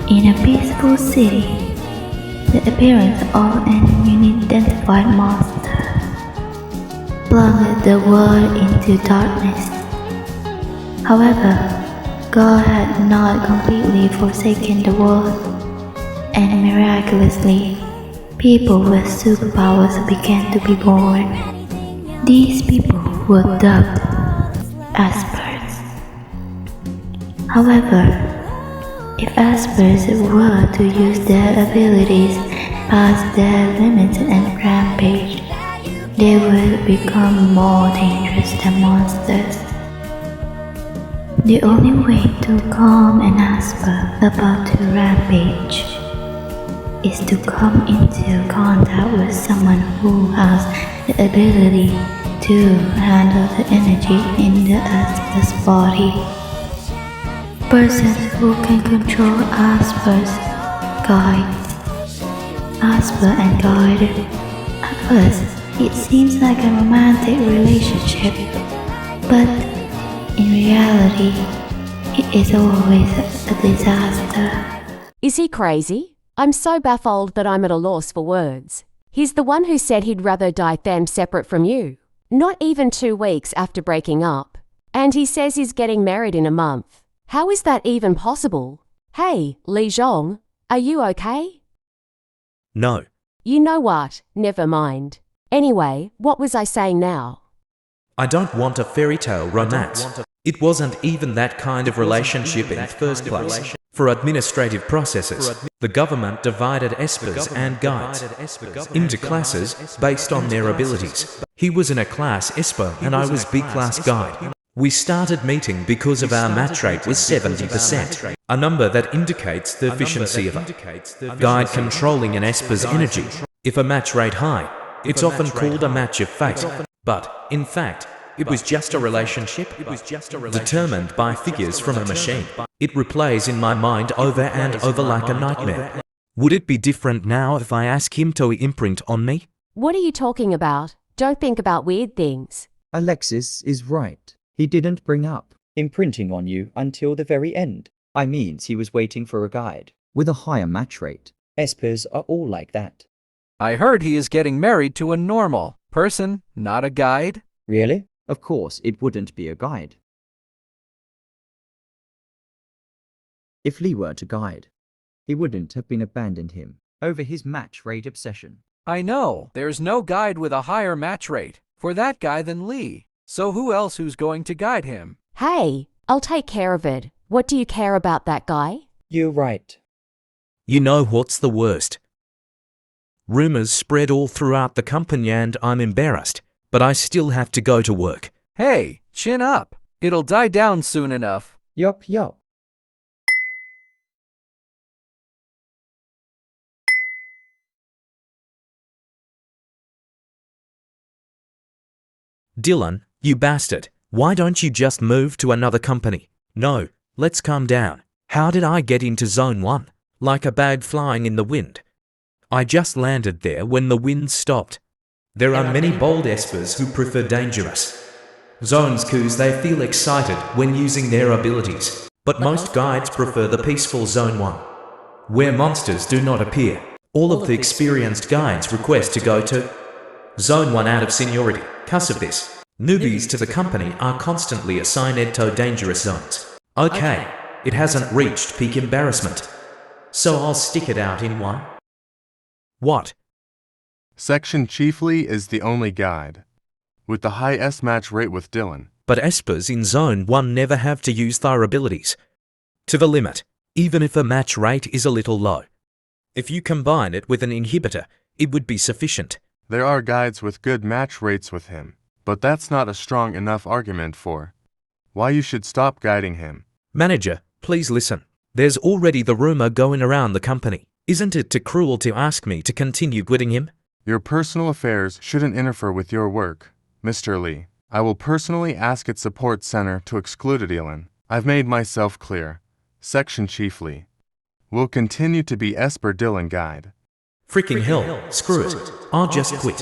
In a peaceful city, the appearance of an unidentified monster plunged the world into darkness. However, God had not completely forsaken the world, and miraculously, people with superpowers began to be born. These people were dubbed espers. However, if espers were to use their abilities past their limits and rampage, they would become more dangerous than monsters. The only way to calm an esper about to rampage is to come into contact with someone who has the ability to handle the energy in the esper's body. Persons who can control espers guide. Esper and guide. At first, it seems like a romantic relationship, but in reality, it is always a disaster. Is he crazy? I'm so baffled that I'm at a loss for words. He's the one who said he'd rather die than separate from you. Not even 2 weeks after breaking up. And he says he's getting married in a month. How is that even possible? Hey, Li Zhong, are you okay? No. You know what? Never mind. Anyway, what was I saying now? I don't want a fairy tale romance. It wasn't even that kind of relationship in the first place. For administrative processes, the government divided espers and guides into classes based on their abilities. He was in a class esper and I was B-class guide. We started meeting because of our match rate was 70%, a number that indicates the efficiency of a guide controlling an esper's energy. If a match rate high, it's often called a match of fate, but, in fact, it was just a relationship determined by figures from a machine. It replays in my mind over and over like a nightmare. Would it be different now if I ask him to imprint on me? What are you talking about? Don't think about weird things. Alexis is right. He didn't bring up imprinting on you until the very end. I mean, he was waiting for a guide with a higher match rate. Espers are all like that. I heard he is getting married to a normal person, not a guide. Really? Of course, it wouldn't be a guide. If Li were to guide, he wouldn't have been abandoned him over his match rate obsession. I know, there's no guide with a higher match rate for that guy than Li. So who else who's going to guide him? Hey, I'll take care of it. What do you care about that guy? You're right. You know what's the worst? Rumors spread all throughout the company and I'm embarrassed, but I still have to go to work. Hey, chin up. It'll die down soon enough. Yup. Dylan, you bastard, why don't you just move to another company? No, let's calm down. How did I get into Zone 1? Like a bag flying in the wind. I just landed there when the wind stopped. There are many bold espers who prefer dangerous zones cause they feel excited when using their abilities. But most guides prefer the peaceful Zone 1, where monsters do not appear. All of the experienced guides request to go to Zone 1 out of seniority. Because of this, newbies to the company are constantly assigned to dangerous zones. Okay, it hasn't reached peak embarrassment, so I'll stick it out in 1. What? Section chiefly is the only guide, with the high S match rate with Dylan. But espers in Zone 1 never have to use their abilities to the limit, even if a match rate is a little low. If you combine it with an inhibitor, it would be sufficient. There are guides with good match rates with him, but that's not a strong enough argument for why you should stop guiding him. Manager, please listen. There's already the rumor going around the company. Isn't it too cruel to ask me to continue guiding him? Your personal affairs shouldn't interfere with your work, Mr. Li. I will personally ask its support center to exclude Dylan. I've made myself clear. Section Chief Li will continue to be Esper Dylan guide. Freaking hell, screw it. I'll just quit.